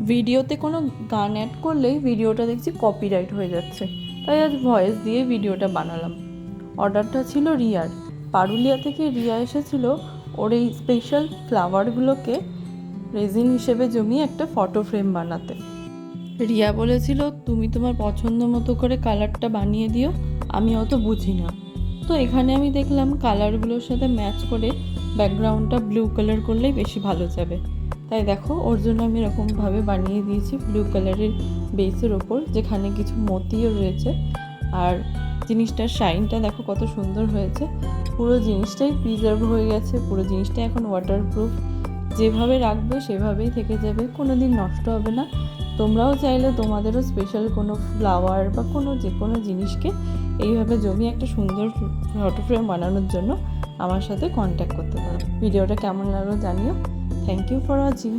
ভিডিওতে কোনো গান অ্যাড করলেই ভিডিওটা দেখছি কপিরাইট হয়ে যাচ্ছে, তাই আজ ভয়েস দিয়ে ভিডিওটা বানালাম। অর্ডারটা ছিল রিয়ার। পারুলিয়া থেকে রিয়া এসেছিল ওর এই স্পেশাল ফ্লাওয়ারগুলোকে রেজিন হিসেবে জমিয়ে একটা ফটো ফ্রেম বানাতে। রিয়া বলেছিল তুমি তোমার পছন্দ মতো করে কালারটা বানিয়ে দিও, আমি অত বুঝি না। তো এখানে আমি দেখলাম কালারগুলোর সাথে ম্যাচ করে ব্যাকগ্রাউন্ডটা ব্লু কালার করলেই বেশি ভালো যাবে। তাই দেখো ওর জন্য আমি এরকমভাবে বানিয়ে দিয়েছি ব্লু কালারের বেসের ওপর, যেখানে কিছু মতিও রয়েছে। আর জিনিসটার শাইনটা দেখো কত সুন্দর হয়েছে। পুরো জিনিসটাই প্রিজার্ভ হয়ে গেছে, পুরো জিনিসটাই এখন ওয়াটারপ্রুফ। যেভাবে রাখবে সেভাবেই থেকে যাবে, কোনো দিন নষ্ট হবে না। তোমরাও চাইলে তোমাদেরও স্পেশাল কোনো ফ্লাওয়ার বা যে কোনো জিনিসকে এইভাবে জমিয়ে একটা সুন্দর ফটো ফ্রেম বানানোর জন্য আমার সাথে কন্ট্যাক্ট করতে পারো। ভিডিওটা কেমন লাগলো জানিও। Thank you for watching.